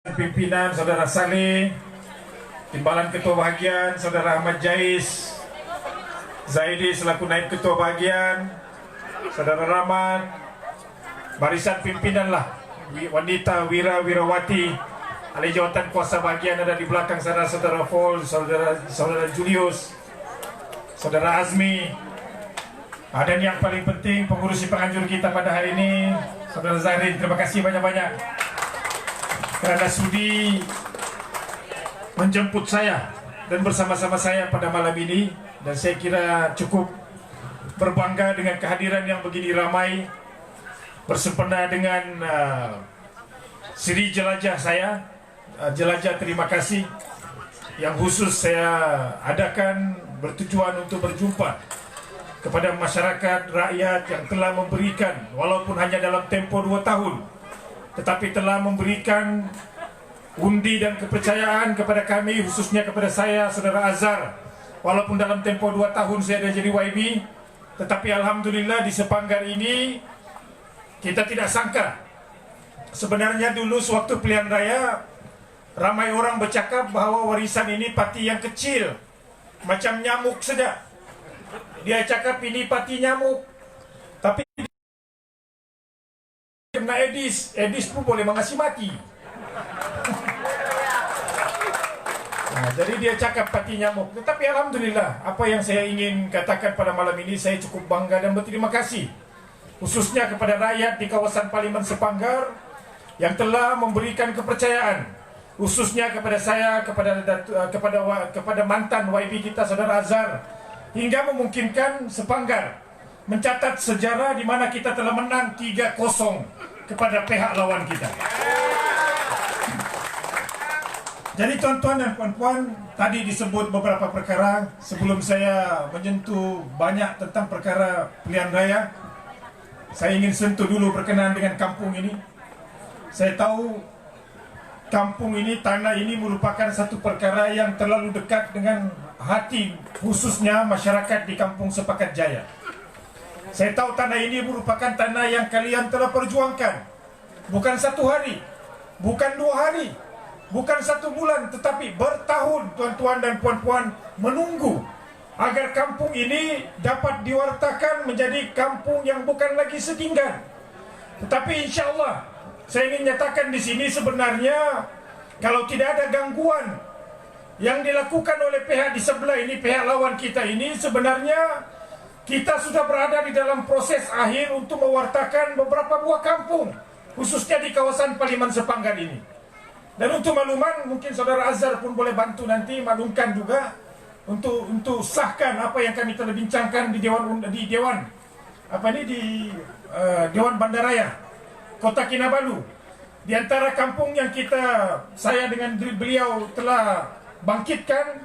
Pimpinan Saudara Saleh, Timbalan Ketua Bahagian Saudara Ahmad Jais, Zaidi selaku Naib Ketua Bahagian, Saudara Rahmat, barisan pimpinan lah, wanita wirawati, ahli jawatan kuasa bahagian ada di belakang sana, Saudara Fol, Saudara Julius, Saudara Azmi, dan yang paling penting pengurusi penganjur kita pada hari ini, Saudara Zahrin. Terima kasih banyak-banyak karena sudi menjemput saya dan bersama-sama saya pada malam ini, dan saya kira cukup berbangga dengan kehadiran yang begini ramai bersempena dengan siri jelajah saya. Jelajah terima kasih yang khusus saya adakan bertujuan untuk berjumpa kepada masyarakat rakyat yang telah memberikan, walaupun hanya dalam tempo 2 tahun, tetapi telah memberikan undi dan kepercayaan kepada kami, khususnya kepada saya, Saudara Azhar. Walaupun dalam tempo 2 tahun saya dah jadi YB, tetapi Alhamdulillah di Sepanggar ini kita tidak sangka. Sebenarnya dulu sewaktu pilihan raya, ramai orang bercakap bahawa warisan ini parti yang kecil, macam nyamuk saja. Dia cakap ini parti nyamuk, tapi kena Edis pun boleh mengasih mati. Nah, jadi dia cakap parti nyamuk. Tetapi Alhamdulillah, apa yang saya ingin katakan pada malam ini, saya cukup bangga dan berterima kasih khususnya kepada rakyat di kawasan Parlimen Sepanggar yang telah memberikan kepercayaan, khususnya kepada saya, kepada mantan YB kita Saudara Azhar, hingga memungkinkan Sepanggar mencatat sejarah di mana kita telah menang 3-0 kepada pihak lawan kita. Jadi tuan-tuan dan puan-puan, tadi disebut beberapa perkara. Sebelum saya menyentuh banyak tentang perkara pilihan raya, saya ingin sentuh dulu berkenaan dengan kampung ini. Saya tahu kampung ini, tanah ini merupakan satu perkara yang terlalu dekat dengan hati, khususnya masyarakat di kampung Sepakat Jaya. Saya tahu tanah ini merupakan tanah yang kalian telah perjuangkan, bukan 1 hari, bukan 2 hari, bukan 1 bulan, tetapi bertahun tuan-tuan dan puan-puan menunggu agar kampung ini dapat diwartakan menjadi kampung yang bukan lagi setinggan. Tetapi insya Allah, saya ingin nyatakan di sini, sebenarnya kalau tidak ada gangguan yang dilakukan oleh pihak di sebelah ini, pihak lawan kita ini, sebenarnya kita sudah berada di dalam proses akhir untuk mewartakan beberapa buah kampung, khususnya di kawasan Parlimen Sepanggar ini. Dan untuk makluman, mungkin Saudara Azhar pun boleh bantu nanti maklumkan juga untuk sahkan apa yang kami telah bincangkan di Dewan Bandaraya Kota Kinabalu. Di antara kampung yang saya dengan beliau telah bangkitkan,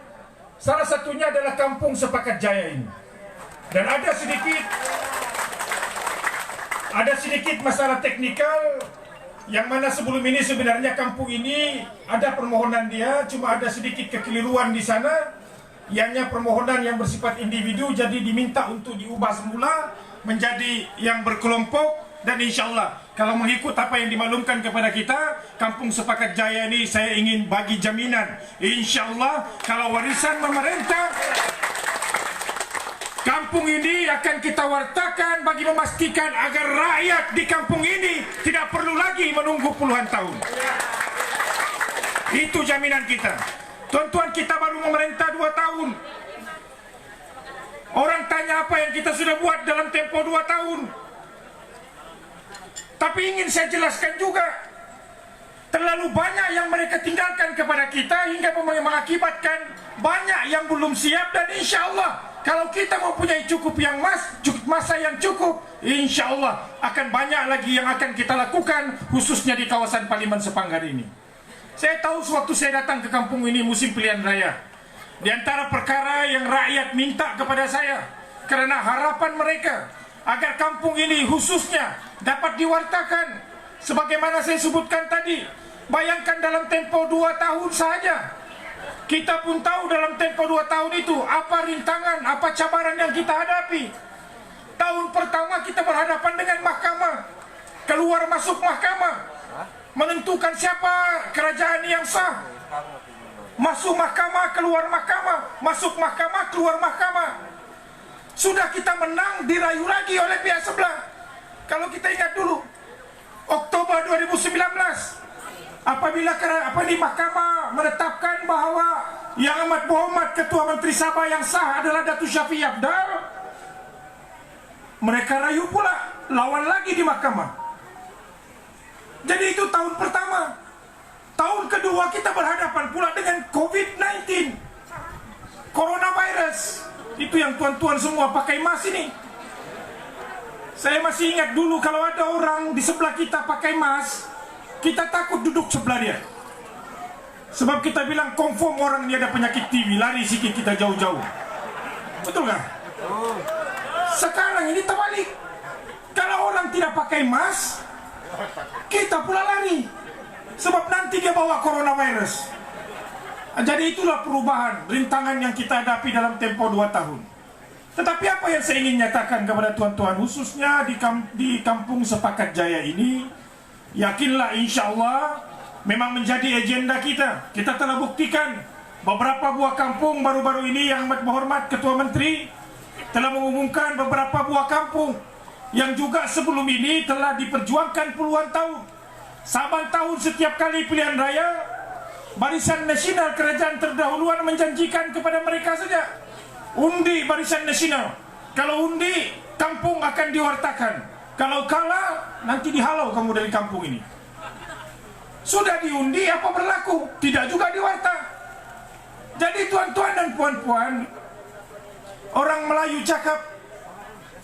salah satunya adalah kampung Sepakat Jaya ini. Dan ada sedikit masalah teknikal yang mana sebelum ini sebenarnya kampung ini ada permohonan dia, cuma ada sedikit kekeliruan di sana. Ianya permohonan yang bersifat individu, jadi diminta untuk diubah semula menjadi yang berkelompok. Dan insya Allah, kalau mengikut apa yang dimaklumkan kepada kita, kampung Sepakat Jaya ini saya ingin bagi jaminan, insya Allah kalau warisan memerintah, kampung ini akan kita wartakan bagi memastikan agar rakyat di kampung ini tidak perlu lagi menunggu puluhan tahun. Itu jaminan kita. Tuan-tuan, kita baru memerintah 2 tahun. Orang tanya apa yang kita sudah buat dalam tempo 2 tahun. Tapi ingin saya jelaskan juga, terlalu banyak yang mereka tinggalkan kepada kita hingga mengakibatkan banyak yang belum siap. Dan insya Allah, kalau kita mempunyai masa yang cukup, insya Allah akan banyak lagi yang akan kita lakukan, khususnya di kawasan Parlimen Sepanggar ini. Saya tahu sewaktu saya datang ke kampung ini musim pilihan raya, di antara perkara yang rakyat minta kepada saya, karena harapan mereka agar kampung ini khususnya dapat diwartakan, sebagaimana saya sebutkan tadi. Bayangkan dalam tempo 2 tahun saja, kita pun tahu dalam tempo 2 tahun itu apa rintangan, apa cabaran yang kita hadapi. Tahun pertama kita berhadapan dengan mahkamah, keluar masuk mahkamah. menentukan siapa kerajaan yang sah. Masuk mahkamah, keluar mahkamah, masuk mahkamah, keluar mahkamah. Sudah kita menang, dirayu lagi oleh pihak sebelah. Kalau kita ingat dulu, Oktober 2019, apabila mahkamah menetapkan bahawa Yang Amat Berhormat Ketua Menteri Sabah yang sah adalah Datuk Shafie Apdal, mereka rayu pula, lawan lagi di mahkamah. Jadi itu tahun pertama. Tahun kedua kita berhadapan pula dengan COVID-19, coronavirus. Itu yang tuan-tuan semua pakai mask ini. Saya masih ingat dulu kalau ada orang di sebelah kita pakai mask, kita takut duduk sebelah dia. Sebab kita bilang confirm orang dia ada penyakit TB, lari sikit kita jauh-jauh. Betul nggak? Sekarang ini terbalik. Kalau orang tidak pakai mask, kita pula lari. Sebab nanti dia bawa coronavirus. Jadi itulah perubahan, rintangan yang kita hadapi dalam tempoh 2 tahun. Tetapi apa yang saya ingin nyatakan kepada tuan-tuan, khususnya di Kampung Sepakat Jaya ini, yakinlah insya Allah memang menjadi agenda kita. Kita telah buktikan beberapa buah kampung baru-baru ini Yang Amat Berhormat Ketua Menteri telah mengumumkan beberapa buah kampung yang juga sebelum ini telah diperjuangkan puluhan tahun. Saban tahun setiap kali pilihan raya, Barisan Nasional Kerajaan terdahuluan menjanjikan kepada mereka saja, undi Barisan Nasional. Kalau undi, kampung akan diwartakan. Kalau kalah, nanti dihalau kamu dari kampung ini. Sudah diundi, apa berlaku? Tidak juga diwarta. Jadi tuan-tuan dan puan-puan, orang Melayu cakap,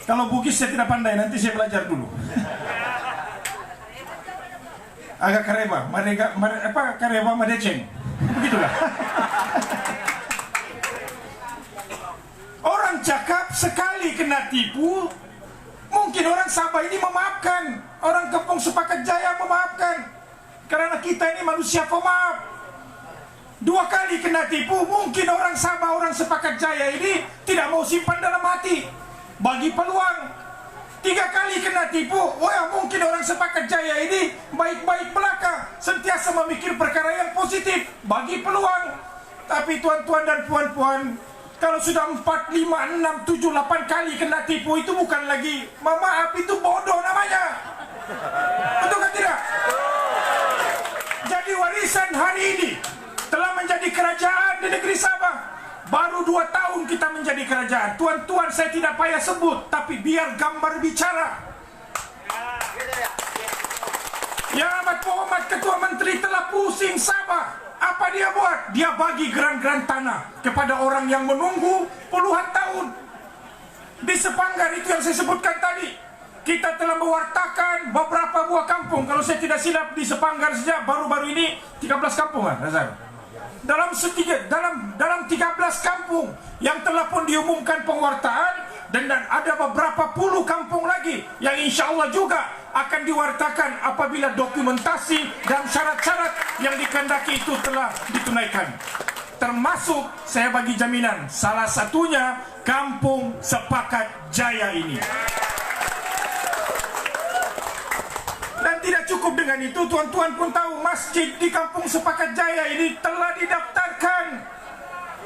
kalau Bugis saya tidak pandai, nanti saya belajar dulu. Agak kareba, kareba madeceng, begitulah. Orang cakap sekali kena tipu, mungkin orang Sabah ini memaafkan, orang Kampung Sepakat Jaya memaafkan, karena kita ini manusia pemaaf. 2 kali kena tipu, mungkin orang Sabah, orang Sepakat Jaya ini tidak mau simpan dalam hati, bagi peluang. 3 kali kena tipu, mungkin orang Sepakat Jaya ini baik-baik belaka, sentiasa memikir perkara yang positif, bagi peluang. Tapi tuan-tuan dan puan-puan, kalau sudah 4, 5, 6, 7, 8 kali kena tipu, itu bukan lagi maaf, itu bodoh namanya. Betul kan tidak? Jadi warisan hari ini telah menjadi kerajaan di negeri Sabah. Baru 2 tahun kita menjadi kerajaan. Tuan-tuan, saya tidak payah sebut, tapi biar gambar bicara. Yang Amat Berhormat Ketua Menteri telah pusing Sabah. Apa dia buat? Dia bagi geran-geran tanah kepada orang yang menunggu puluhan tahun. Di Sepanggar itu yang saya sebutkan tadi, kita telah mewartakan beberapa buah kampung. Kalau saya tidak silap, di Sepanggar saja baru-baru ini 13 kampung kan, Razak? Dalam 13 kampung yang telah pun diumumkan penguartaan, dan ada beberapa puluh kampung lagi yang insya Allah juga akan diwartakan apabila dokumentasi dan syarat-syarat yang dikehendaki itu telah ditunaikan. Termasuk saya bagi jaminan, salah satunya Kampung Sepakat Jaya ini. Dan tidak cukup dengan itu, tuan-tuan pun tahu masjid di Kampung Sepakat Jaya ini telah didaftarkan.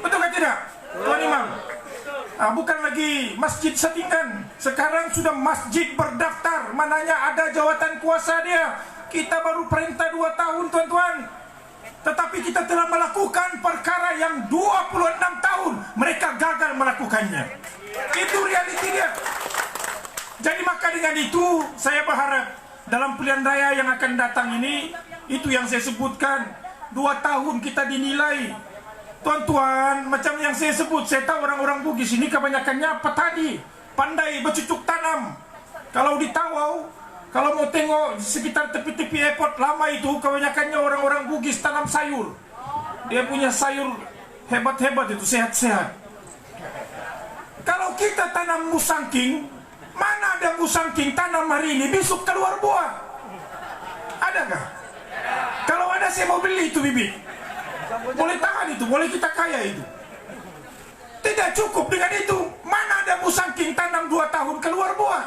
Betul kan tidak, Tuan Imam? Bukan lagi masjid settingkan, sekarang sudah masjid berdaftar, mananya ada jawatan kuasa dia. Kita baru perintah 2 tahun, tuan-tuan, tetapi kita telah melakukan perkara yang 26 tahun mereka gagal melakukannya. Itu realiti dia. Jadi maka dengan itu saya berharap dalam pilihan raya yang akan datang ini, itu yang saya sebutkan, 2 tahun kita dinilai. Tuan-tuan, macam yang saya sebut, saya tahu orang-orang Bugis ini kebanyakannya petani, pandai bercucuk tanam. Kalau di Tawau, kalau mau tengok sekitar tepi-tepi airport lama itu, kebanyakannya orang-orang Bugis tanam sayur. Dia punya sayur hebat-hebat itu, sehat-sehat. Kalau kita tanam musangking, mana ada musangking tanam hari ini, besok keluar buah? Adakah? Kalau ada saya mau beli itu bibit. Boleh tahan itu, boleh kita kaya itu. Tidak cukup dengan itu. Mana ada musangking tanam 2 tahun keluar buah?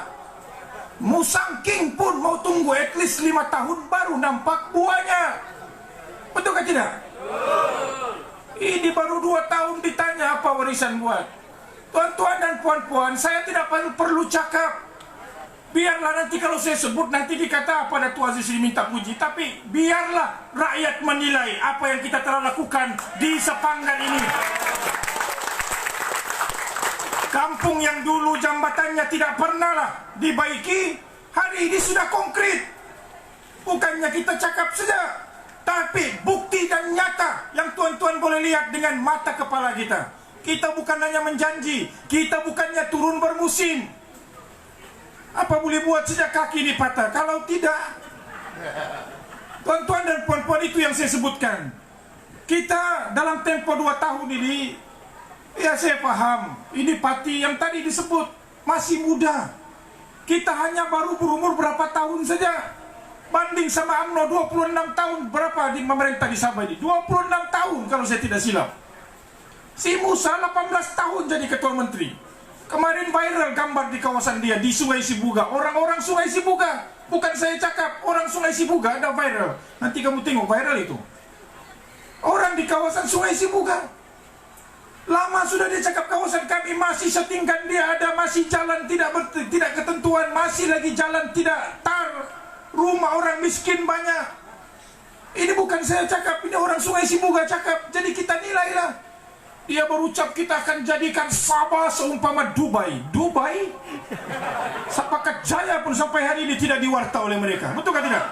Musangking pun mau tunggu at least 5 tahun baru nampak buahnya. Betul kan tidak? Ini baru 2 tahun ditanya apa warisan buat. Tuan-tuan dan puan-puan, saya tidak perlu cakap. Biarlah nanti kalau saya sebut nanti dikata apa Datuk Aziz diminta puji. Tapi biarlah rakyat menilai apa yang kita telah lakukan di Sepanggan ini. Kampung yang dulu jambatannya tidak pernahlah dibaiki, hari ini sudah konkret. Bukannya kita cakap saja, tapi bukti dan nyata yang tuan-tuan boleh lihat dengan mata kepala kita. Kita bukan hanya menjanji, kita bukannya turun bermusim. Apa boleh buat sejak kaki ini patah? Kalau tidak, tuan-tuan dan puan-puan, itu yang saya sebutkan. Kita dalam tempo 2 tahun ini, ya saya paham, ini parti yang tadi disebut masih muda. Kita hanya baru berumur berapa tahun saja. Banding sama UMNO 26 tahun, berapa di pemerintah di Sabah ini? 26 tahun kalau saya tidak silap. Si Musa 18 tahun jadi ketua menteri. Kemarin viral gambar di kawasan dia di Sungai Sibuga. Orang-orang Sungai Sibuga, bukan saya cakap, orang Sungai Sibuga ada viral. Nanti kamu tengok viral itu. Orang di kawasan Sungai Sibuga. Lama sudah dia cakap kawasan kami masih setingkat dia ada, masih jalan tidak ketentuan, masih lagi jalan tidak tar, rumah orang miskin banyak. Ini bukan saya cakap, ini orang Sungai Sibuga cakap. Jadi kita nilailah. Dia berucap kita akan jadikan Sabah seumpama Dubai. Dubai? Sepakat Jaya pun sampai hari ini tidak diwarta oleh mereka. Betul kan tidak?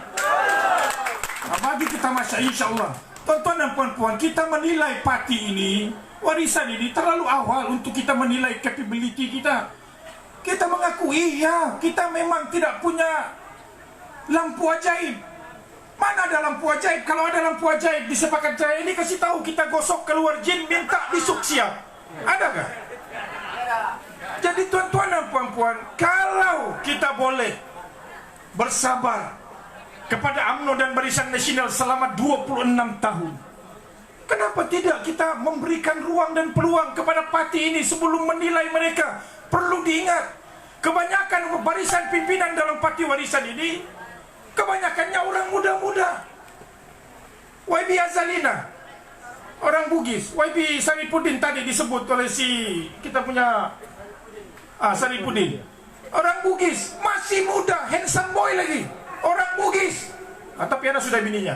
Nah, bagi kita Masya insya Allah, tuan-tuan dan puan-puan, kita menilai parti ini, warisan ini terlalu awal untuk kita menilai capability kita. Kita mengakui, ya, kita memang tidak punya lampu ajaib. Mana ada lampu ajaib? Kalau ada lampu ajaib di Sepakat Jaya ini, kasih tahu kita gosok keluar jin, minta besok siap. Adakah? Jadi tuan-tuan dan puan-puan, kalau kita boleh bersabar kepada UMNO dan Barisan Nasional selama 26 tahun, kenapa tidak kita memberikan ruang dan peluang kepada parti ini sebelum menilai mereka? Perlu diingat, kebanyakan barisan pimpinan dalam parti warisan ini kebanyakannya orang muda-muda. YB Azalina, orang Bugis. YB Saripudin tadi disebut oleh si kita punya Saripudin, orang Bugis, masih muda, handsome boy lagi, orang Bugis. Tapi ada sudah bininya.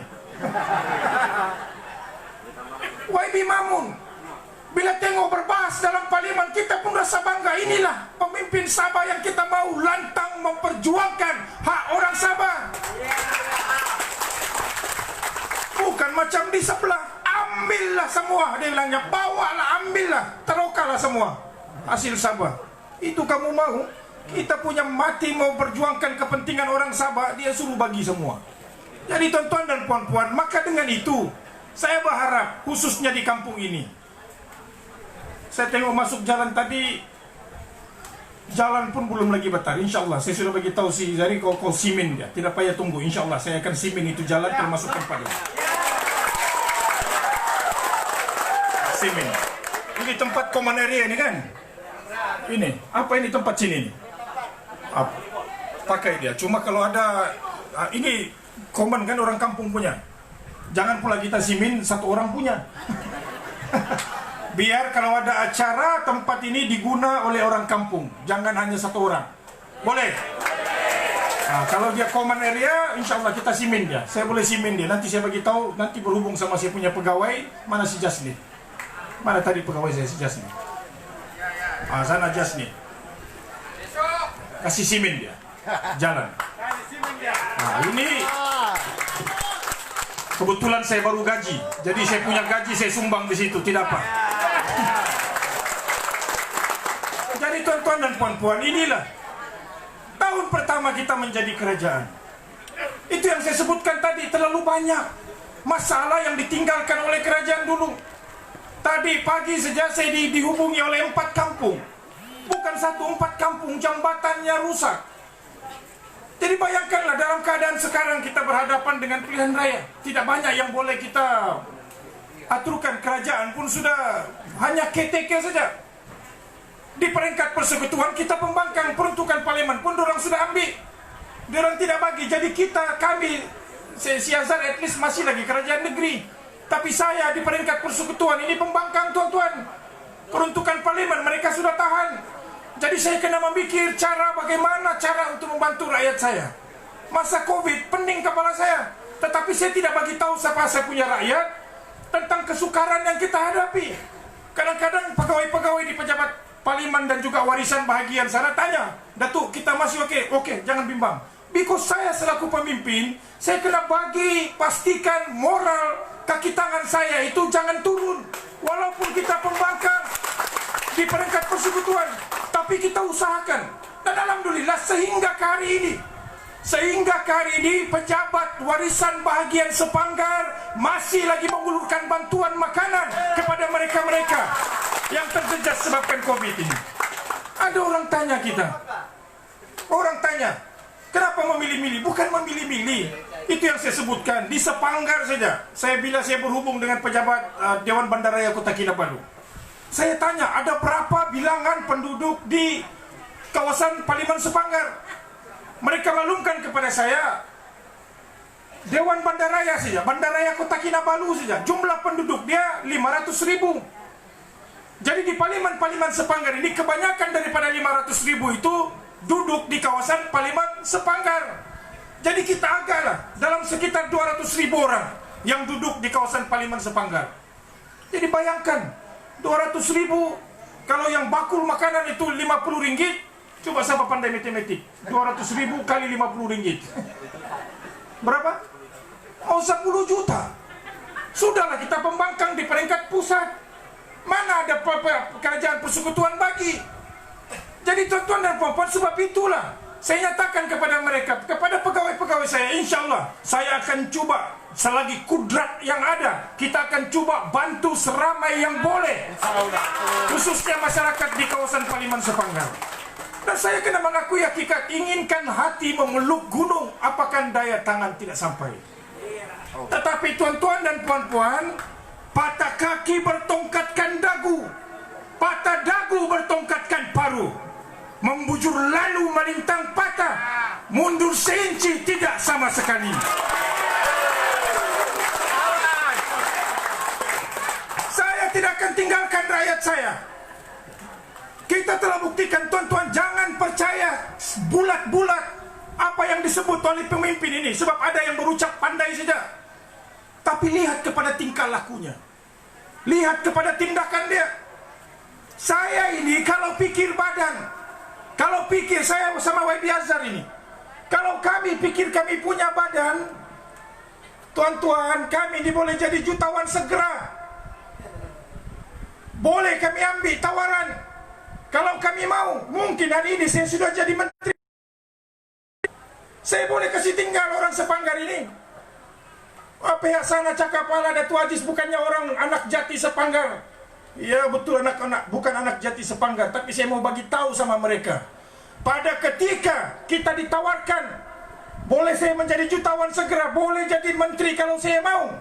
YB Mamun, bila tengok berbahas dalam parlimen, kita pun rasa bangga. Inilah pemimpin Sabah yang kita mau lantang memperjuangkan hak orang Sabah. Bukan macam di sebelah, ambillah semua. Dia bilangnya, bawalah, ambillah, terokalah semua hasil Sabah. Itu kamu mau? Kita punya mati mau perjuangkan kepentingan orang Sabah, dia suruh bagi semua. Jadi tuan-tuan dan puan-puan, maka dengan itu saya berharap khususnya di kampung ini. Saya tengok masuk jalan tadi, jalan pun belum lagi betar. Insya Allah saya sudah bagi tahu si Zari kau simin dia, tidak payah tunggu. Insya Allah saya akan simin itu jalan termasuk tempat ini. Simin. Ini tempat common area ini kan? Ini apa ini tempat sini nih? Apa? Pakai dia. Cuma kalau ada ini common kan orang kampung punya. Jangan pula kita simin satu orang punya. Biar kalau ada acara tempat ini diguna oleh orang kampung, jangan hanya satu orang. Boleh? Nah, kalau dia common area, insya Allah kita simin dia. Saya boleh simin dia. Nanti saya bagi tahu. Nanti berhubung sama saya punya pegawai. Mana si Jasni? Mana tadi pegawai saya si Jasni? Sana Jasni. Kasih simin dia. Jalan. Nah, ini kebetulan saya baru gaji. Jadi saya punya gaji, saya sumbang di situ. Tidak apa. Jadi tuan-tuan dan puan-puan, inilah tahun pertama kita menjadi kerajaan. Itu yang saya sebutkan tadi, terlalu banyak masalah yang ditinggalkan oleh kerajaan dulu. Tadi pagi saja saya dihubungi oleh 4 kampung. Bukan 1, 4 kampung, jambatannya rusak. Jadi bayangkanlah dalam keadaan sekarang kita berhadapan dengan pilihan raya. Tidak banyak yang boleh kita aturkan, kerajaan pun sudah hanya KTK saja. Di peringkat persekutuan kita pembangkang peruntukan parlimen pun orang sudah ambil. Diorang tidak bagi. Jadi kami Siazar at least masih lagi kerajaan negeri. Tapi saya di peringkat persekutuan ini pembangkang, tuan-tuan. Peruntukan parlimen mereka sudah tahan. Jadi saya kena memikir bagaimana cara untuk membantu rakyat saya. Masa Covid pening kepala saya. Tetapi saya tidak bagi tahu siapa saya punya rakyat tentang kesukaran yang kita hadapi. Kadang-kadang pegawai-pegawai di pejabat parlimen dan juga warisan bahagian sana tanya, Datuk, kita masih oke, jangan bimbang. Because saya selaku pemimpin, saya kena pastikan moral kaki tangan saya itu jangan turun. Walaupun kita pembangkang di peringkat persekutuan, tapi kita usahakan. Dan alhamdulillah sehingga ke hari ini pejabat warisan bahagian Sepanggar masih lagi mengulurkan bantuan makanan kepada mereka-mereka yang terjejas sebabkan Covid ini. Ada orang tanya kenapa memilih-milih? Bukan memilih-milih. Itu yang saya sebutkan di Sepanggar saja. Bila saya berhubung dengan pejabat Dewan Bandaraya Kota Kinabalu, saya tanya ada berapa bilangan penduduk di kawasan Parlimen Sepanggar. Mereka maklumkan kepada saya Dewan Bandaraya saja, Bandaraya Kota Kinabalu saja, jumlah penduduk dia 500.000. Jadi di Parlimen Sepanggar ini kebanyakan daripada 500.000 itu duduk di kawasan Parlimen Sepanggar. Jadi kita agaklah dalam sekitar 200.000 orang yang duduk di kawasan Parlimen Sepanggar. Jadi bayangkan 200.000, kalau yang bakul makanan itu RM50, coba siapa pandai matematik? 200.000 kali RM50. Berapa? Mau 10 juta. Sudahlah kita pembangkang di peringkat pusat. Mana ada kerajaan persekutuan bagi? Jadi tuan-tuan dan puan-puan, sebab itulah saya nyatakan kepada mereka, kepada pegawai-pegawai saya, insya Allah saya akan coba selagi kudrat yang ada, kita akan coba bantu seramai yang boleh, khususnya masyarakat di kawasan Parlimen Sepanggar. Dan saya kena mengakui hakikat, inginkan hati memeluk gunung, apakah daya tangan tidak sampai. Tetapi tuan-tuan dan puan-puan, patah kaki bertongkatkan dagu, patah dagu bertongkatkan paruh, membujur lalu melintang patah, mundur seinci tidak sama sekali. Saya tidak akan tinggalkan rakyat saya. Kita telah buktikan, tuan-tuan, jangan percaya bulat-bulat apa yang disebut oleh pemimpin ini, sebab ada yang berucap pandai saja. Tapi lihat kepada tingkah lakunya, lihat kepada tindakan dia. Saya ini kalau pikir badan, kalau pikir saya bersama YB Azhar ini, kalau kami pikir kami punya badan, tuan-tuan, kami ini boleh jadi jutawan segera. Boleh kami ambil tawaran. Kalau kami mau, mungkin hari ini saya sudah jadi menteri. Saya boleh kasih tinggal orang Sepanggar ini. Pihak sana cakap ala Datuk Aziz bukannya orang anak jati Sepanggar. Ya betul, anak-anak bukan anak jati Sepanggar, tapi saya mau bagi tahu sama mereka. Pada ketika kita ditawarkan, boleh saya menjadi jutawan segera, boleh jadi menteri kalau saya mau,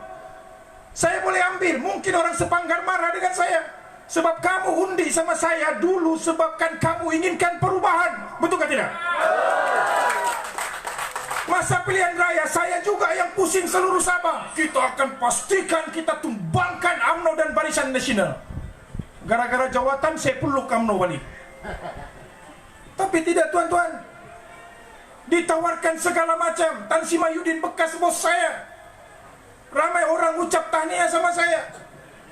saya boleh ambil. Mungkin orang Sepanggar marah dengan saya, sebab kamu undi sama saya dulu sebabkan kamu inginkan perubahan. Betul ke tidak? Masa pilihan raya saya juga yang pusing seluruh Sabah. Kita akan pastikan kita tumbangkan UMNO dan Barisan Nasional. Gara-gara jawatan saya peluk UMNO balik. Tapi tidak, tuan-tuan. Ditawarkan segala macam. Tan Sri Mahyudin bekas bos saya, ramai orang ucap tahniah sama saya.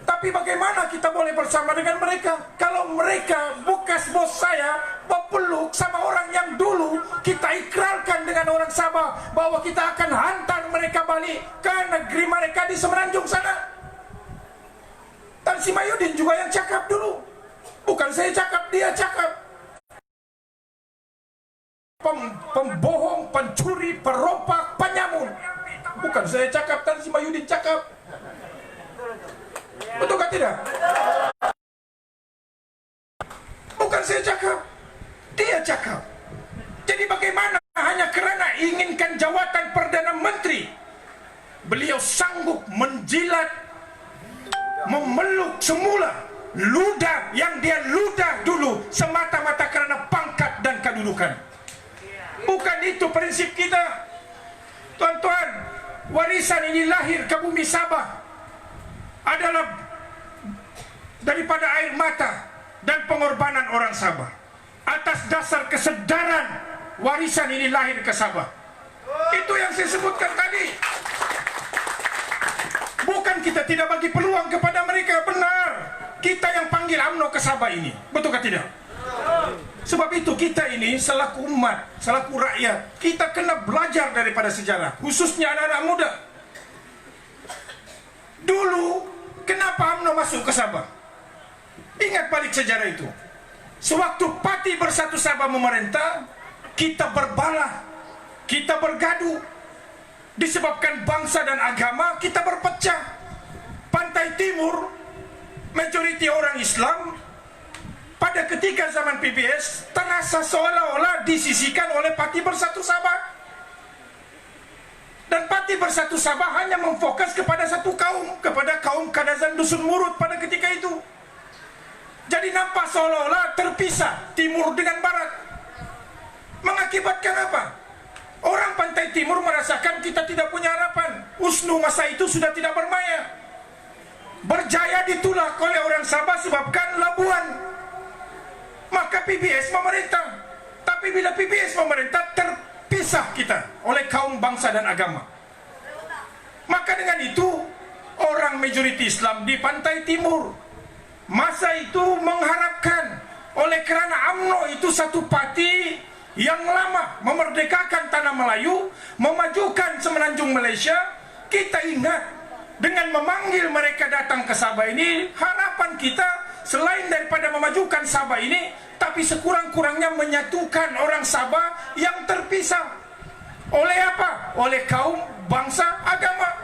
Tapi bagaimana kita boleh bersama dengan mereka kalau mereka bekas bos saya berpeluk sama orang yang dulu kita ikrarkan dengan orang Sabah bahwa kita akan hantar mereka balik ke negeri mereka di Semenanjung sana. Tan Sri Mahyudin juga yang cakap dulu, bukan saya cakap, dia cakap. Pembohong, pencuri, perompak, penyamun. Bukan saya cakap, Tan Sri Mahyudin cakap. Betul kan tidak? Bukan saya cakap, dia cakap. Jadi bagaimana hanya kerana inginkan jawatan Perdana Menteri, beliau sanggup menjilat, memeluk semula ludah yang dia ludah dulu semata-mata kerana pangkat dan kedudukan. Bukan itu prinsip kita. Tuan-tuan, warisan ini lahir ke bumi Sabah adalah daripada air mata dan pengorbanan orang Sabah. Atas dasar kesedaran, warisan ini lahir ke Sabah. Itu yang saya sebutkan tadi. Bukan kita tidak bagi peluang kepada mereka. Benar, kita yang panggil UMNO ke Sabah ini. Betul ke tidak? Sebab itu kita ini selaku umat, selaku rakyat, kita kena belajar daripada sejarah, khususnya anak-anak muda. Dulu kenapa UMNO masuk ke Sabah? Ingat balik sejarah itu. Sewaktu Parti Bersatu Sabah memerintah, kita berbalah, kita bergaduh. Disebabkan bangsa dan agama, kita berpecah. Pantai Timur, majoriti orang Islam. Pada ketika zaman PBS, terasa seolah-olah disisihkan oleh Parti Bersatu Sabah. Dan Parti Bersatu Sabah hanya memfokus kepada satu kaum, kepada kaum Kadazan Dusun Murut pada ketika itu. Jadi nampak seolah-olah terpisah Timur dengan Barat. Mengakibatkan apa? Orang Pantai Timur merasakan kita tidak punya harapan. USNU masa itu sudah tidak bermaya. Berjaya ditolak oleh orang Sabah sebabkan Labuan. Maka PBS memerintah. Tapi bila PBS memerintah, terpisah kita oleh kaum bangsa dan agama. Maka dengan itu, orang majoriti Islam di Pantai Timur masa itu mengharapkan, oleh kerana UMNO itu satu parti yang lama memerdekakan tanah Melayu, memajukan semenanjung Malaysia, kita ingat dengan memanggil mereka datang ke Sabah ini, harapan kita selain daripada memajukan Sabah ini, tapi sekurang-kurangnya menyatukan orang Sabah yang terpisah. Oleh apa? Oleh kaum, bangsa, agama.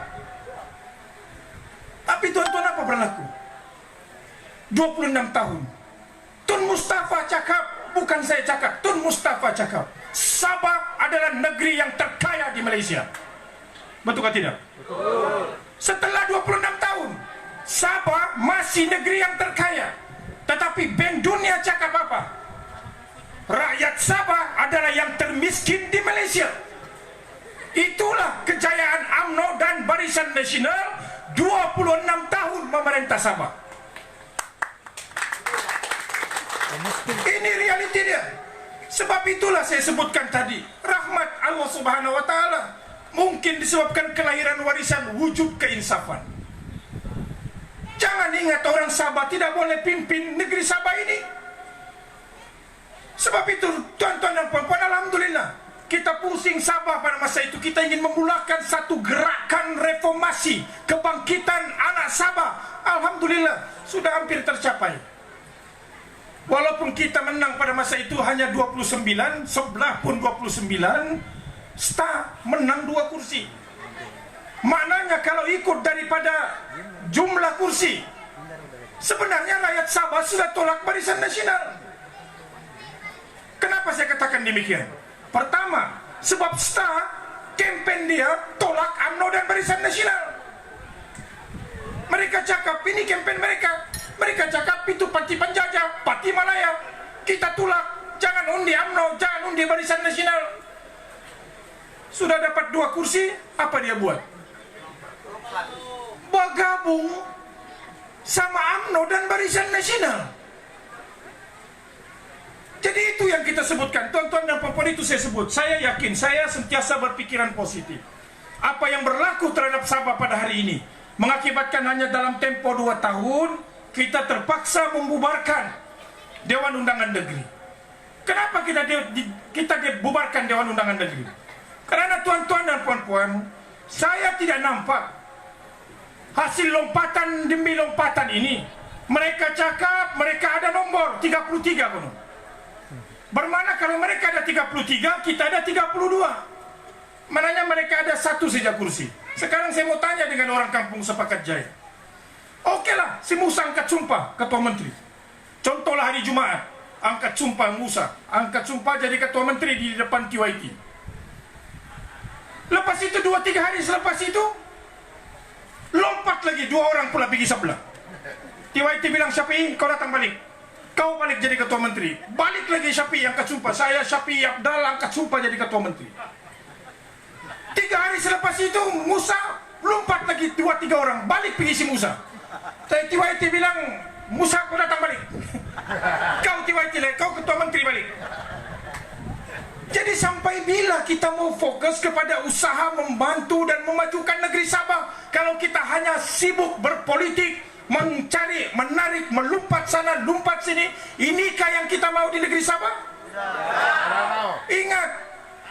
Tapi tuan-tuan, apa berlaku? 26 tahun Tun Mustafa cakap, bukan saya cakap, Tun Mustafa cakap, Sabah adalah negeri yang terkaya di Malaysia. Betul atau tidak? Betul. Setelah 26 tahun Sabah masih negeri yang terkaya. Tetapi Bank Dunia cakap apa? Rakyat Sabah adalah yang termiskin di Malaysia. Itulah kejayaan UMNO dan Barisan Nasional 26 tahun memerintah Sabah. Ini realiti dia. Sebab itulah saya sebutkan tadi, rahmat Allah Subhanahu wa taala mungkin disebabkan kelahiran warisan wujud keinsafan. Jangan ingat orang Sabah tidak boleh pimpin negeri Sabah ini. Sebab itu tuan-tuan dan puan-puan, alhamdulillah kita pusing Sabah pada masa itu. Kita ingin memulakan satu gerakan reformasi, kebangkitan anak Sabah. Alhamdulillah sudah hampir tercapai. Walaupun kita menang pada masa itu hanya 29, sebelah pun 29, STA menang 2 kursi. Maknanya kalau ikut daripada jumlah kursi, sebenarnya rakyat Sabah sudah tolak Barisan Nasional. Kenapa saya katakan demikian? Pertama, sebab STA kempen dia tolak UMNO dan Barisan Nasional. Mereka cakap ini kempen mereka. Mereka cakap itu parti penjajah, parti Malaya. Kita tolak, jangan undi UMNO, jangan undi Barisan Nasional. Sudah dapat 2 kursi, apa dia buat? Bergabung sama UMNO dan Barisan Nasional. Jadi itu yang kita sebutkan. Tuan-tuan dan puan-puan, itu saya sebut. Saya yakin, saya sentiasa berpikiran positif. Apa yang berlaku terhadap Sabah pada hari ini mengakibatkan hanya dalam tempo 2 tahun kita terpaksa membubarkan Dewan Undangan Negeri. Kenapa kita bubarkan Dewan Undangan Negeri? Karena tuan-tuan dan puan-puan, saya tidak nampak hasil lompatan demi lompatan ini. Mereka cakap mereka ada nomor 33 konon. Bermakna kalau mereka ada 33, kita ada 32. Maknanya mereka ada 1 saja kursi. Sekarang saya mau tanya dengan orang kampung Sepakat Jaya. Okeylah, si Musa angkat sumpah Ketua Menteri. Contohlah hari Jumaat, angkat sumpah Musa, angkat sumpah jadi Ketua Menteri di depan TYT. Lepas itu 2-3 hari selepas itu lompat lagi 2 orang pula pergi sebelah. TYT bilang, Syafi'i kau datang balik. Kau balik jadi ketua menteri. Balik lagi Syafi'i angkat sumpah. Saya Syafi'i Abdal angkat sumpah jadi ketua menteri. 3 hari selepas itu Musa lompat lagi 2-3 orang. Balik pergi si Musa. Saya Tiwaiti bilang, Musa kau datang balik. Kau Tiwaiti lagi, kau ketua menteri balik. Jadi sampai bila kita mau fokus kepada usaha membantu dan memajukan negeri Sabah, kalau kita hanya sibuk berpolitik, mencari, menarik, melompat sana, lompat sini, inikah yang kita mau di negeri Sabah? Ingat,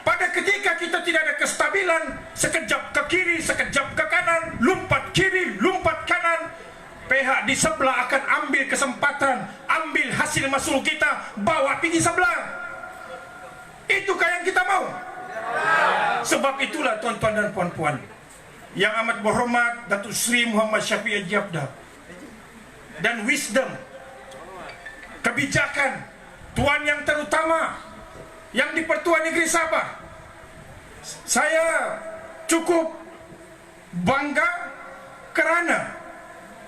pada ketika kita tidak ada kestabilan, sekejap ke kiri, sekejap ke kanan, lompat kiri, lompat kanan, pihak di sebelah akan ambil kesempatan, ambil hasil masul kita, bawa pergi sebelah. Itukah yang kita mau? Sebab itulah tuan-tuan dan puan-puan, yang amat berhormat Datuk Seri Muhammad Syafi'i Haji Abdal, dan wisdom, kebijakan tuan yang terutama yang di Pertuan Negeri Sabah, saya cukup bangga kerana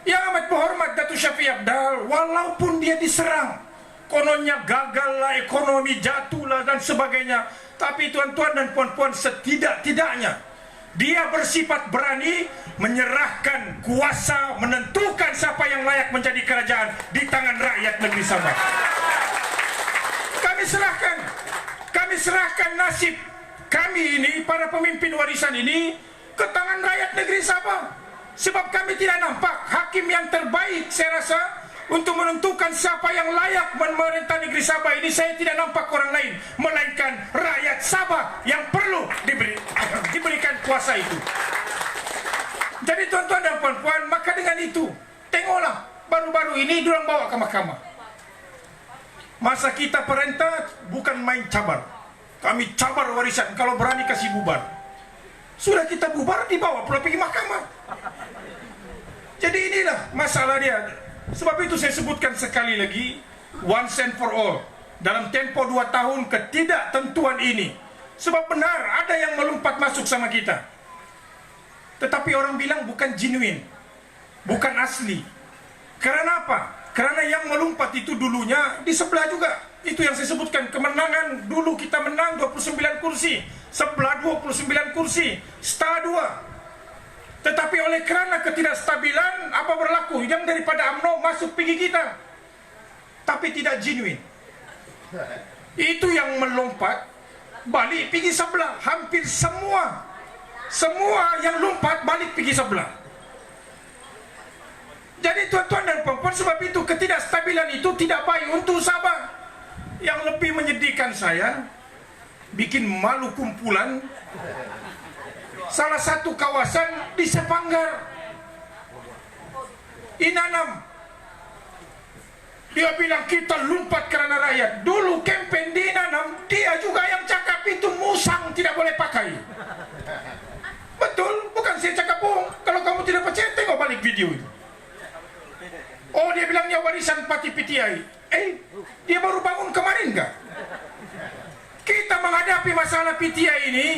yang amat berhormat Datuk Syafi'i Abdal, walaupun dia diserang, kononnya gagal lah, ekonomi jatuh lah dan sebagainya, tapi tuan-tuan dan puan-puan, setidak-tidaknya dia bersifat berani menyerahkan kuasa, menentukan siapa yang layak menjadi kerajaan di tangan rakyat negeri Sabah. Kami serahkan nasib kami ini, para pemimpin warisan ini, ke tangan rakyat negeri Sabah. Sebab kami tidak nampak hakim yang terbaik, saya rasa, untuk menentukan siapa yang layak memerintah negeri Sabah ini. Saya tidak nampak orang lain melainkan rakyat Sabah yang perlu diberikan kuasa itu. Jadi tuan-tuan dan puan-puan, maka dengan itu, tengoklah baru-baru ini diorang bawa ke mahkamah. Masa kita perintah bukan main cabar. Kami cabar warisan, kalau berani kasih bubar. Sudah kita bubar, dibawa pula pergi mahkamah. Jadi inilah masalah dia. Sebab itu saya sebutkan sekali lagi, once and for all, dalam tempo 2 tahun ketidaktentuan ini. Sebab benar ada yang melompat masuk sama kita, tetapi orang bilang bukan genuine, bukan asli. Karena apa? Karena yang melompat itu dulunya di sebelah juga. Itu yang saya sebutkan, kemenangan dulu kita menang 29 kursi, sebelah 29 kursi, setengah 2. Tetapi oleh kerana ketidakstabilan, apa berlaku? Yang daripada UMNO masuk pergi kita, tapi tidak genuine. Itu yang melompat balik pergi sebelah. Hampir semua yang lompat balik pergi sebelah. Jadi tuan-tuan dan puan-puan, sebab itu ketidakstabilan itu tidak baik untuk Sabah. Yang lebih menyedihkan saya, bikin malu kumpulan, salah satu kawasan di Sepanggar, Inanam, dia bilang kita lompat kerana rakyat. Dulu kempen di Inanam, dia juga yang cakap itu musang tidak boleh pakai. Betul, bukan saya cakap bohong. Kalau kamu tidak percaya, tengok balik video itu. Oh, dia bilangnya warisan parti PTI. Dia baru bangun kemarin enggak? Kita menghadapi masalah PTI ini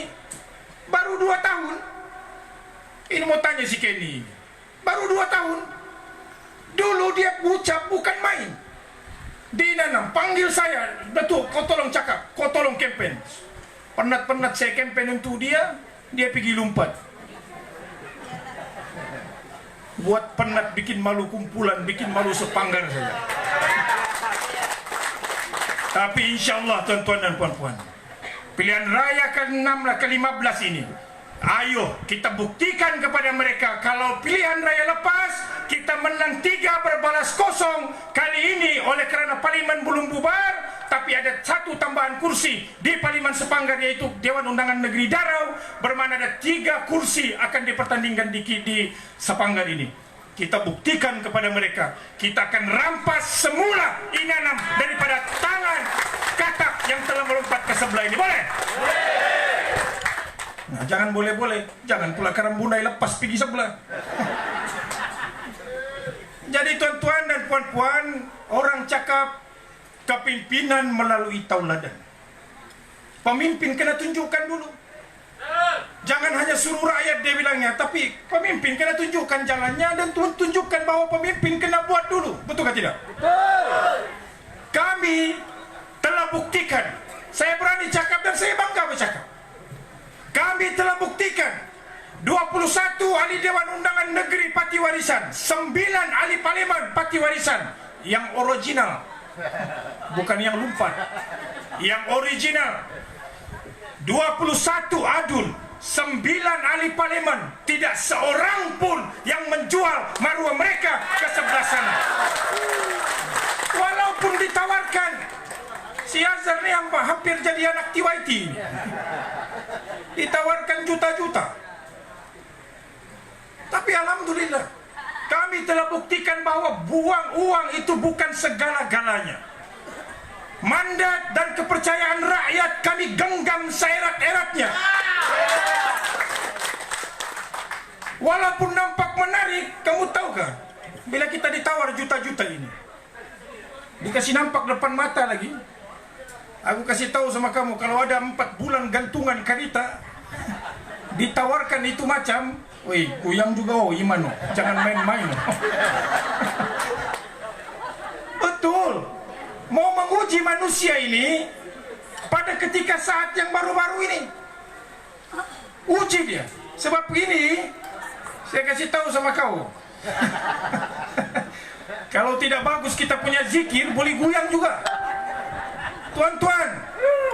baru 2 tahun. Ini mau tanya si Kenny, baru 2 tahun. Dulu dia ucap bukan main. Di Nanam panggil saya, betul, kau tolong cakap, kau tolong kempen. Penat-penat saya kempen untuk dia pergi lompat. Buat penat, bikin malu kumpulan, bikin malu Sepanggar saja. Tapi insya Allah tuan-tuan dan puan-puan, pilihan raya ke-6 ke-15 ini, ayo kita buktikan kepada mereka kalau pilihan raya lepas kita menang 3 berbalas kosong. Kali ini oleh kerana parlimen belum bubar, tapi ada 1 tambahan kursi di Parlimen Sepanggar, yaitu Dewan Undangan Negeri Darau, bermakna ada 3 kursi akan dipertandingkan di Sepanggar ini. Kita buktikan kepada mereka, kita akan rampas semula Inanam daripada tangan katak yang telah melompat ke sebelah ini. Boleh? Nah, jangan boleh-boleh, jangan pula Karambunai lepas pergi sebelah. Jadi tuan-tuan dan puan-puan, orang cakap kepimpinan melalui tauladan. Pemimpin kena tunjukkan dulu. Jangan hanya suruh rakyat dia bilangnya, tapi pemimpin kena tunjukkan jalannya dan tunjukkan bahwa pemimpin kena buat dulu. Betul atau tidak? Betul. kami telah buktikan, saya berani cakap dan saya bangga bercakap, kami telah buktikan 21 ahli Dewan Undangan Negeri Parti Warisan, 9 ahli Parlimen Parti Warisan yang original, bukan yang lumpat, yang original, 21 adul, 9 ahli parlimen, tidak seorang pun yang menjual maruah mereka ke sebelah sana. Walaupun ditawarkan, si Azhar ni yang hampir jadi anak TYT, ditawarkan juta-juta. Tapi alhamdulillah, kami telah buktikan bahwa buang uang itu bukan segala-galanya. Mandat dan kepercayaan rakyat kami genggam seerat-eratnya. Walaupun nampak menarik, kamu tahukah, bila kita ditawar juta-juta ini, dikasih nampak depan mata lagi. Aku kasih tahu sama kamu, kalau ada 4 bulan gantungan karita, ditawarkan itu macam, woi, kuyang juga, oh iman, oh. Jangan main-main. Betul. Mau menguji manusia ini pada ketika saat yang baru-baru ini. Uji dia. Sebab ini, saya kasih tahu sama kau. Kalau tidak bagus kita punya zikir, boleh goyang juga. Tuan-tuan,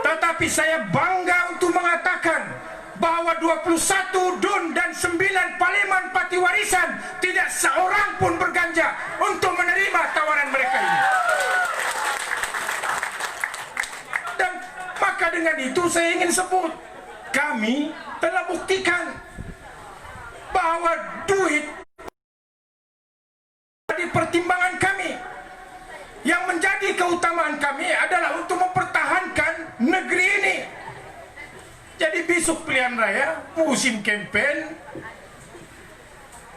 tetapi saya bangga untuk mengatakan bahwa 21 DUN dan 9 Parlimen Parti Warisan tidak seorang pun berganja untuk menerima tawaran mereka ini. Dan maka dengan itu saya ingin sebut, kami telah buktikan bahwa duit di pertimbangan kami. Yang menjadi keutamaan kami adalah untuk mempertahankan negeri ini. Jadi besok pilihan raya, musim kempen,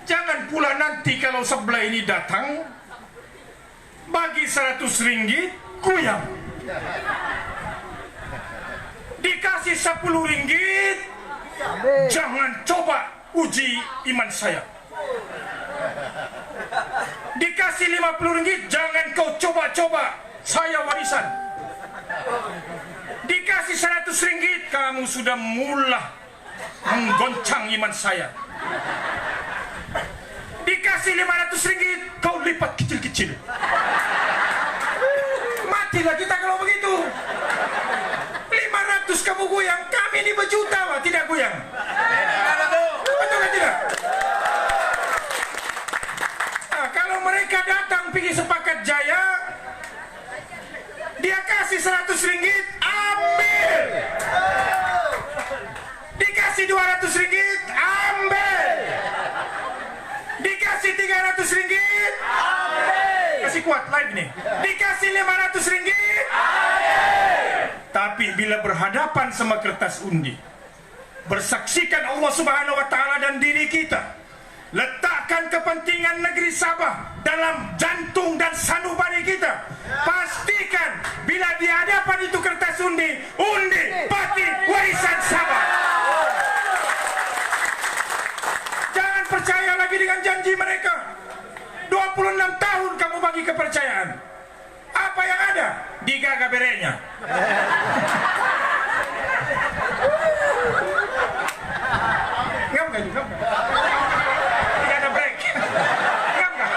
jangan pula nanti kalau sebelah ini datang, bagi 100 ringgit, goyang. Dikasih 10 ringgit, jangan coba uji iman saya. Dikasih 50 ringgit, jangan kau coba-coba, saya warisan. Dikasih 100 ringgit, kamu sudah mula menggoncang iman saya. Dikasih 500 ringgit, kau lipat kecil-kecil. Matilah kita kalau begitu. 500 kamu goyang, kami ini berjuta wah, tidak goyang. Betul kan tidak? Nah, kalau mereka datang pergi Sepakat Jaya, dia kasih 100 ringgit, ambil. Dikasih 200 ringgit, ambil. Dikasih 300 ringgit, ambil. Kasih kuat live nih. Dikasih 500 ringgit, ambil. Tapi bila berhadapan sama kertas undi, bersaksikan Allah Subhanahu wa Ta'ala dan diri kita, letakkan kepentingan negeri Sabah dalam jantung dan sanubari kita. Pastikan bila di hadapan itu kertas undi, undi Parti Warisan Sabah. Jangan percaya lagi dengan janji mereka. 26 tahun kamu bagi kepercayaan. Apa yang ada? Digaga berenya. Ngam gak juga? Tidak ada break. Ngam gak?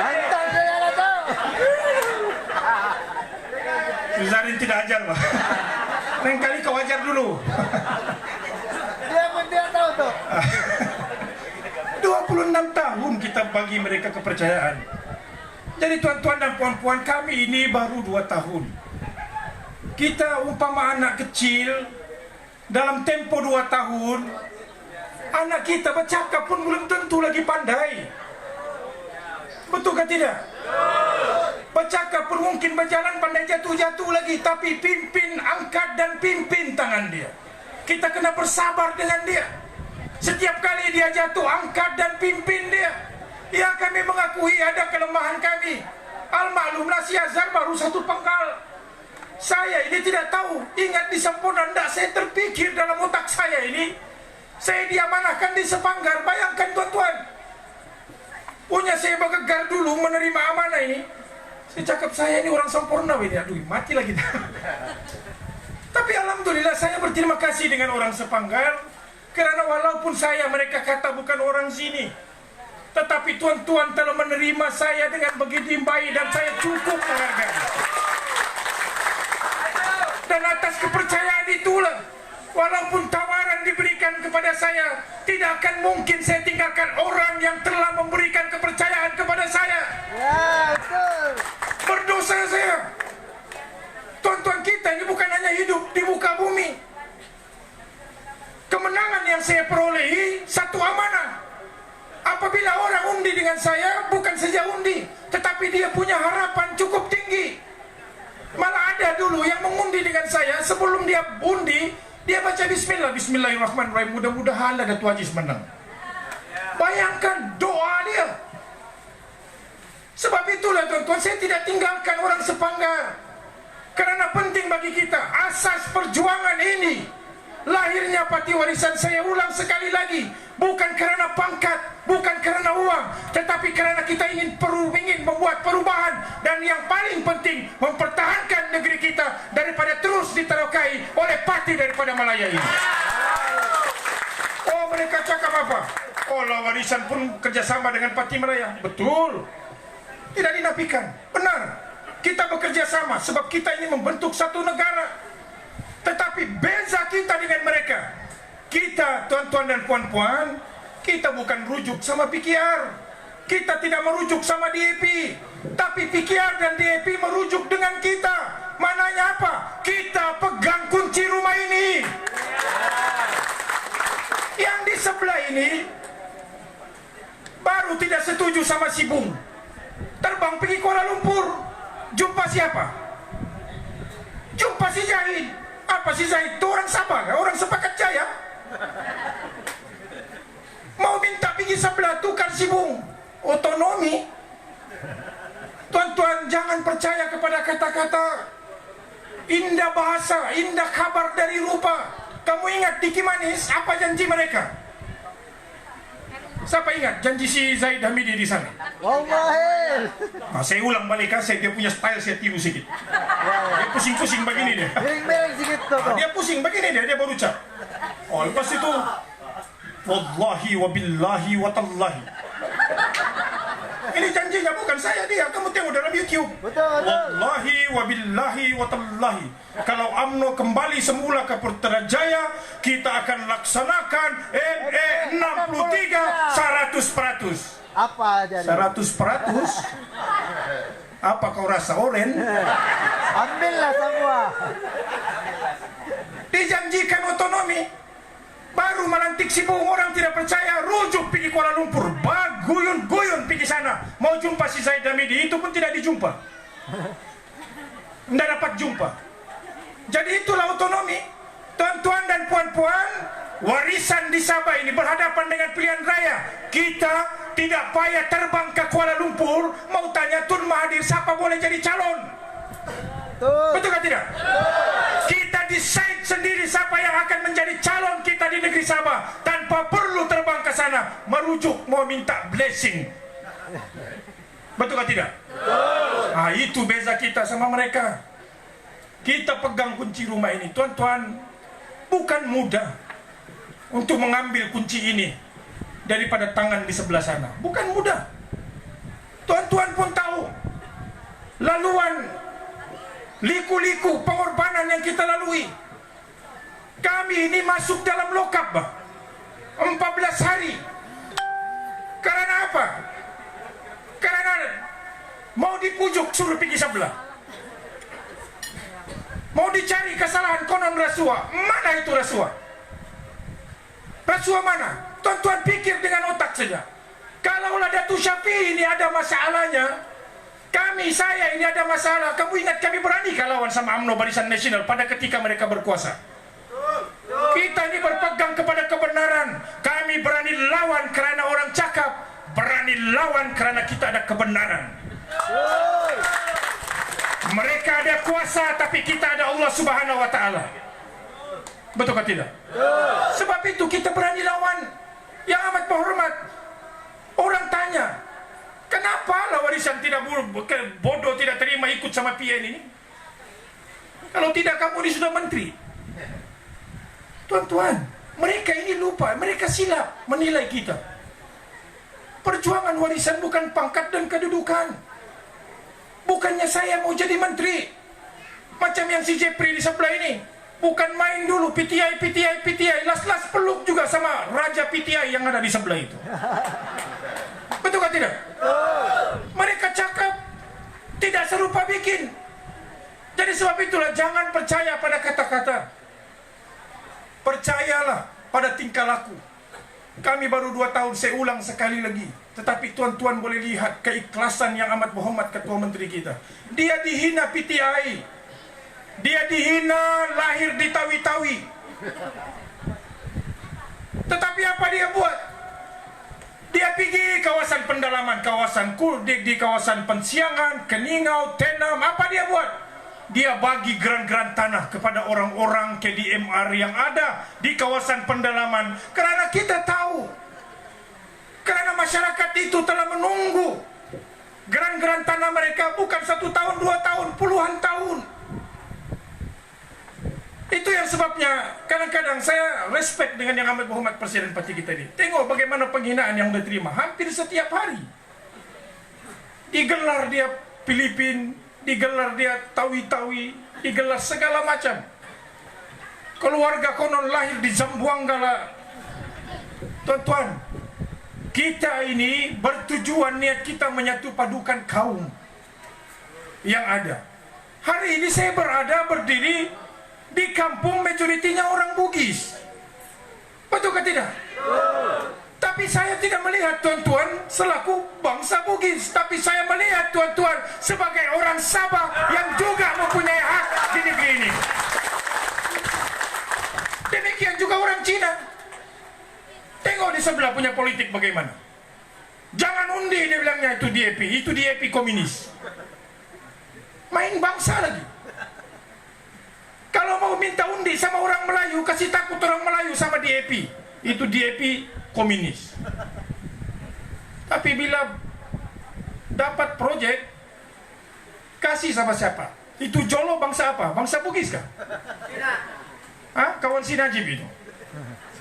Hantar saya lah tu. Suzarin tidak ajar lah. Lain kali kau ajar dulu. Dia pun tidak tahu tu. 26 tahun kita bagi mereka kepercayaan. Jadi tuan-tuan dan puan-puan, kami ini baru 2 tahun. Kita umpama anak kecil, dalam tempo 2 tahun, anak kita bercakap pun belum tentu lagi pandai. Betul ke tidak? Bercakap pun mungkin berjalan pandai jatuh-jatuh lagi, tapi pimpin, angkat dan pimpin tangan dia. Kita kena bersabar dengan dia. Setiap kali dia jatuh, angkat dan pimpin dia. Ya, kami mengakui ada kelemahan kami. Al-maklumlah si Azhar baru 1 pengkal. Saya ini tidak tahu. Ingat di Semponan, tidak saya terpikir dalam otak saya ini. Saya diamanahkan di Sepanggar. Bayangkan tuan-tuan. Punya saya bergegar dulu menerima amanah ini. Saya cakap saya ini orang sempurna ini, aduh mati lagi. Tapi alhamdulillah saya berterima kasih dengan orang Sepanggar, karena walaupun mereka kata bukan orang sini, tetapi tuan-tuan telah menerima saya dengan begitu baik dan saya cukup menghargai. Dan atas kepercayaan itulah, walaupun tawaran diberikan kepada saya, tidak akan mungkin saya tinggalkan orang yang telah memberikan kepercayaan kepada saya. Ya, betul. Berdosa saya. Tuan-tuan, kita ini bukan hanya hidup di muka bumi. Kemenangan yang saya perolehi satu amanah. Apabila orang undi dengan saya, bukan saja undi, tetapi dia punya harapan cukup tinggi. Malah ada dulu yang mengundi dengan saya, sebelum dia undi, dia baca bismillah, bismillahirrahmanirrahim, mudah-mudahan ada Datuk Aziz menang. Bayangkan doa dia. Sebab itulah tuan-tuan, saya tidak tinggalkan orang Sepanggar, karena penting bagi kita. Asas perjuangan ini, lahirnya Parti Warisan, saya ulang sekali lagi, bukan karena pangkat, bukan karena uang, tetapi karena kita ingin membuat perubahan, dan yang paling penting mempertahankan negeri kita daripada terus diterokai oleh parti daripada Malaya ini. Oh, mereka cakap apa? Oh, Warisan pun kerjasama dengan Parti Malaya. Betul, tidak dinafikan, benar. Kita bekerja sama sebab kita ingin membentuk satu negara. Tetapi beza kita dengan mereka, kita tuan-tuan dan puan-puan, kita bukan rujuk sama PKR, kita tidak merujuk sama DAP, tapi PKR dan DAP merujuk dengan kita. Mananya apa? Kita pegang kunci rumah ini. Yang di sebelah ini baru tidak setuju sama si Bung, terbang pergi Kuala Lumpur. Jumpa siapa? Jumpa si Zahid. Apa si Zahid itu orang Sabah, orang Sepakat Jaya? Mau minta pergi sebelah tukar si Bung, otonomi. Tuan-tuan, jangan percaya kepada kata-kata indah bahasa, indah kabar dari rupa. Kamu ingat Diki Manis, apa janji mereka? Siapa ingat janji si Zaid Hamidi di sana? Wallahi. Nah, saya ulang balik, saya dia punya style, saya tiru sedikit. Dia pusing-pusing begini dia. Miring-miring sikit tuh. Dia pusing begini dia baru ucap. Oh, lepas itu wallahi wabillahi watallahi. Ini janjinya bukan saya, dia. Kamu tengok dalam YouTube. Betul, betul. Wallahi wabillahi watallahi, kalau UMNO kembali semula ke Putrajaya, kita akan laksanakan ME 63 100%. Apa jadi? 100%? Apa kau rasa, oren? Ambillah semua. Dijanjikan otonomi, baru melantik si Bung, orang tidak percaya, rujuk pergi Kuala Lumpur, guyun-guyun pergi sana, mau jumpa si Zaid Hamidi, itu pun tidak dijumpa, tidak dapat jumpa. Jadi itulah otonomi. Tuan-tuan dan puan-puan, Warisan di Sabah ini berhadapan dengan pilihan raya. Kita tidak payah terbang ke Kuala Lumpur, mau tanya Tun Mahathir siapa boleh jadi calon. Betul kan tidak? Kita decide sendiri siapa yang akan menjadi calon kita di negeri Sabah, tanpa perlu terbang ke sana merujuk mau minta blessing. Betul kan tidak? Ah, itu beza kita sama mereka. Kita pegang kunci rumah ini, tuan-tuan. Bukan mudah untuk mengambil kunci ini daripada tangan di sebelah sana. Bukan mudah. Tuan-tuan pun tahu laluan liku-liku pengorbanan yang kita lalui. Kami ini masuk dalam lokap 14 hari. Karena apa? Karena mau dipujuk suruh pergi sebelah. Mau dicari kesalahan konon rasuah. Mana itu rasuah? Rasuah mana? Tuan-tuan pikir dengan otak saja. Kalaulah Datuk Syafiee ini ada masalahnya, saya ini ada masalah, kamu ingat kami berani lawan sama UMNO Barisan Nasional pada ketika mereka berkuasa. Kita ini berpegang kepada kebenaran. Kami berani lawan karena orang cakap, berani lawan karena kita ada kebenaran. Mereka ada kuasa, tapi kita ada Allah Subhanahu wa Ta'ala. Betul kan tidak? Sebab itu kita berani lawan. Yang amat berhormat, orang tanya, Kenapa lah warisan tidak bodoh tidak terima ikut sama PN ini? Kalau tidak kamu ini sudah menteri. Tuan-tuan, mereka ini lupa, mereka silap menilai kita. Perjuangan warisan bukan pangkat dan kedudukan. Bukannya saya mau jadi menteri macam yang si Jepri di sebelah ini. Bukan main dulu PTI, las-las peluk juga sama Raja PTI yang ada di sebelah itu. Betul kan tidak? Mereka cakap tidak serupa bikin. Jadi sebab itulah jangan percaya pada kata-kata. Percayalah pada tingkah laku. Kami baru 2 tahun, saya ulang sekali lagi. Tetapi tuan-tuan boleh lihat keikhlasan yang amat berhormat Ketua Menteri kita. Dia dihina PTI. Dia dihina lahir di Tawi-Tawi. Tetapi apa dia buat? Dia pergi kawasan pendalaman, kawasan Kurdik, di kawasan Pensiangan, Keningau, Tenam. Apa dia buat? Dia bagi geran-geran tanah kepada orang-orang KDMR yang ada di kawasan pendalaman. Kerana kita tahu, kerana masyarakat itu telah menunggu geran-geran tanah mereka bukan 1 tahun, 2 tahun, puluhan tahun. Itu yang sebabnya kadang-kadang saya respect dengan yang amat berhormat Presiden parti kita ini. Tengok bagaimana penghinaan yang dia terima hampir setiap hari. Digelar dia Filipin, digelar dia Tawi-Tawi, digelar segala macam. Keluarga konon lahir di Zamboanga. Tuan-tuan, kita ini bertujuan niat kita menyatu padukan kaum yang ada. Hari ini saya berdiri di kampung majoritinya orang Bugis. Betul ke tidak? Tapi saya tidak melihat tuan-tuan selaku bangsa Bugis, tapi saya melihat tuan-tuan sebagai orang Sabah yang juga mempunyai hak di negeri ini. Demikian juga orang Cina. Tengok di sebelah punya politik bagaimana. Jangan undi, dia bilangnya itu DAP komunis. Main bangsa lagi. Kalau mau minta undi sama orang Melayu, kasih takut orang Melayu sama DAP. Itu DAP komunis. Tapi bila dapat proyek, kasih sama siapa? Itu Jolo bangsa apa? Bangsa Bugis kah? Hah? Kawan si Najib itu.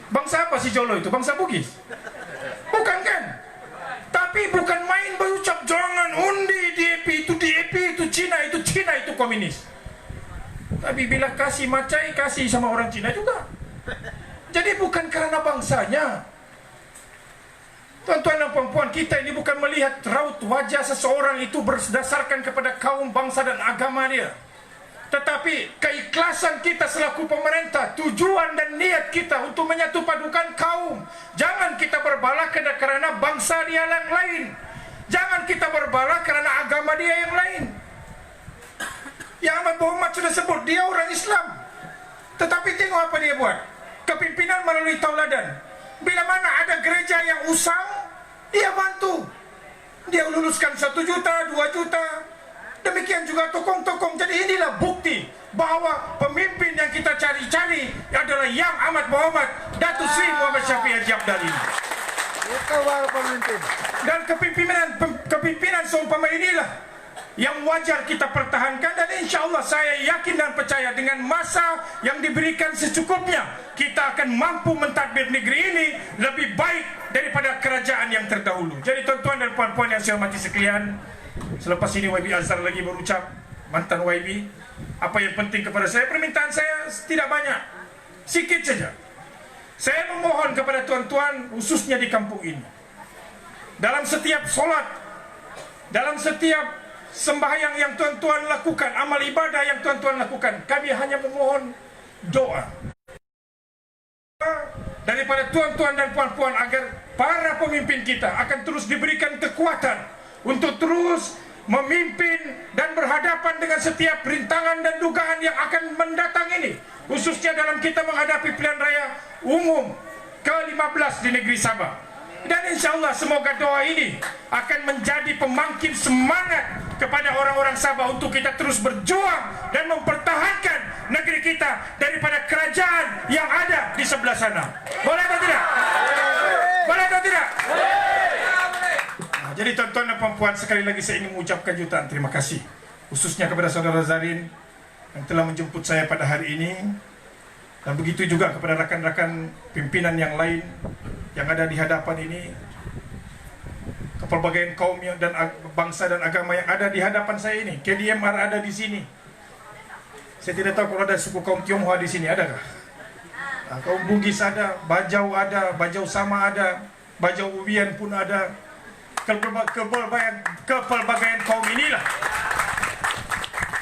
Bangsa apa si Jolo itu? Bangsa Bugis? Bukan kan? Tapi bukan main berucap jangan undi DAP, itu Cina, itu komunis. Tapi bila kasih macai, kasih sama orang Cina juga. Jadi bukan karena bangsanya. Tuan-tuan dan puan-puan, kita ini bukan melihat raut wajah seseorang itu berdasarkan kepada kaum, bangsa dan agama dia. Tetapi keikhlasan kita selaku pemerintah, tujuan dan niat kita untuk menyatu padukan kaum. Jangan kita berbala kerana bangsa dia yang lain. Jangan kita berbala kerana agama dia yang lain. Yang amat berhormat sudah sebut, dia orang Islam. Tetapi tengok apa dia buat. Kepimpinan melalui tauladan. Bila mana ada gereja yang usang, dia bantu. Dia luluskan 1 juta, 2 juta. Demikian juga tokong-tokong. Jadi inilah bukti bahawa pemimpin yang kita cari-cari adalah yang amat berhormat Datuk Seri Muhammad Shafie Haji Abdali. Itu baru pemimpin. Dan kepimpinan seumpama inilah yang wajar kita pertahankan, dan insya Allah saya yakin dan percaya dengan masa yang diberikan secukupnya kita akan mampu mentadbir negeri ini lebih baik daripada kerajaan yang terdahulu. Jadi tuan-tuan dan puan-puan yang saya hormati sekalian, selepas ini YB Azhar lagi berucap, mantan YB, apa yang penting kepada saya, permintaan saya tidak banyak, sikit saja. Saya memohon kepada tuan-tuan khususnya di kampung ini, dalam setiap solat, dalam setiap sembahyang yang tuan-tuan lakukan, amal ibadah yang tuan-tuan lakukan, kami hanya memohon doa daripada tuan-tuan dan puan-puan agar para pemimpin kita akan terus diberikan kekuatan untuk terus memimpin dan berhadapan dengan setiap rintangan dan dugaan yang akan mendatang ini, khususnya dalam kita menghadapi pilihan raya umum ke-15 di negeri Sabah. Dan insya Allah semoga doa ini akan menjadi pemangkin semangat kepada orang-orang Sabah untuk kita terus berjuang dan mempertahankan negeri kita daripada kerajaan yang ada di sebelah sana. Boleh atau tidak? Boleh atau tidak? Jadi tuan-tuan dan puan-puan, sekali lagi saya ingin mengucapkan jutaan terima kasih, khususnya kepada saudara Zarin yang telah menjemput saya pada hari ini, dan begitu juga kepada rakan-rakan pimpinan yang lain yang ada di hadapan ini, kepelbagaian kaum dan bangsa dan agama yang ada di hadapan saya ini. KDMR ada di sini. Saya tidak tahu kalau ada suku kaum Tionghoa di sini, adakah? Kaum Bugis ada, Bajau Sama ada, Bajau Ubian pun ada. Kepelbagaian kaum inilah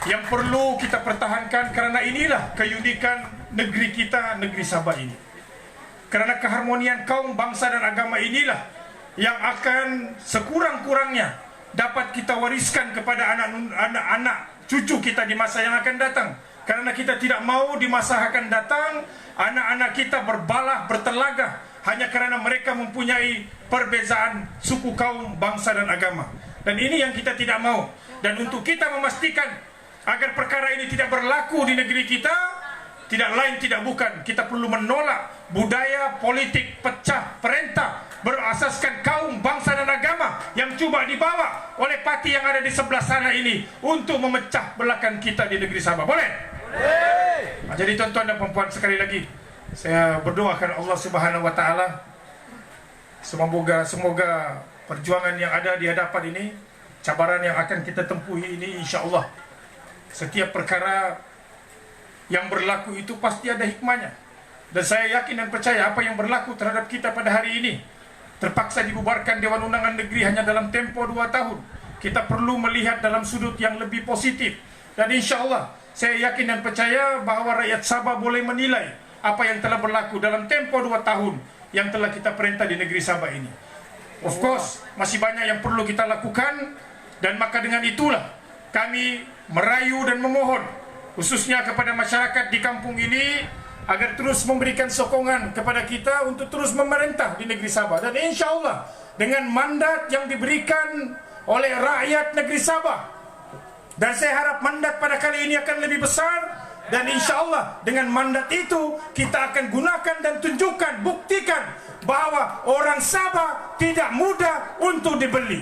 yang perlu kita pertahankan, karena inilah keunikan negeri kita, negeri Sabah ini. Karena keharmonian kaum, bangsa dan agama inilah yang akan sekurang-kurangnya dapat kita wariskan kepada anak-anak cucu kita di masa yang akan datang. Karena kita tidak mau di masa akan datang anak-anak kita berbalah, bertelaga hanya karena mereka mempunyai perbezaan suku, kaum, bangsa dan agama. Dan ini yang kita tidak mau. Dan untuk kita memastikan agar perkara ini tidak berlaku di negeri kita, tidak lain tidak bukan, kita perlu menolak budaya politik pecah perintah berasaskan kaum, bangsa dan agama yang coba dibawa oleh parti yang ada di sebelah sana ini untuk memecah belahkan kita di negeri Sabah. Boleh? Nah, jadi tuan-tuan dan puan-puan, sekali lagi saya berdoakan Allah Subhanahu wa taala semoga perjuangan yang ada di hadapan ini, cabaran yang akan kita tempuhi ini, insya-Allah setiap perkara yang berlaku itu pasti ada hikmahnya. Dan saya yakin dan percaya apa yang berlaku terhadap kita pada hari ini, terpaksa dibubarkan Dewan Undangan Negeri hanya dalam tempo 2 tahun, kita perlu melihat dalam sudut yang lebih positif. Dan insya Allah saya yakin dan percaya bahwa rakyat Sabah boleh menilai apa yang telah berlaku dalam tempo 2 tahun yang telah kita perintah di negeri Sabah ini. Of course, masih banyak yang perlu kita lakukan, dan maka dengan itulah kami merayu dan memohon khususnya kepada masyarakat di kampung ini agar terus memberikan sokongan kepada kita untuk terus memerintah di negeri Sabah. Dan insya Allah dengan mandat yang diberikan oleh rakyat negeri Sabah, dan saya harap mandat pada kali ini akan lebih besar. Dan insya Allah dengan mandat itu kita akan gunakan dan tunjukkan, buktikan bahwa orang Sabah tidak mudah untuk dibeli.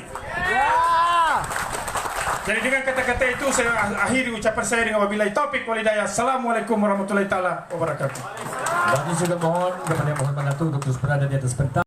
Jadi dengan kata-kata itu saya akhiri ucapan saya dengan wabillahi taufik wal hidayah. Assalamualaikum warahmatullahi taala wabarakatuh. Kami juga mohon kepada yang mohon mengatur untuk terus berada di atas pentas.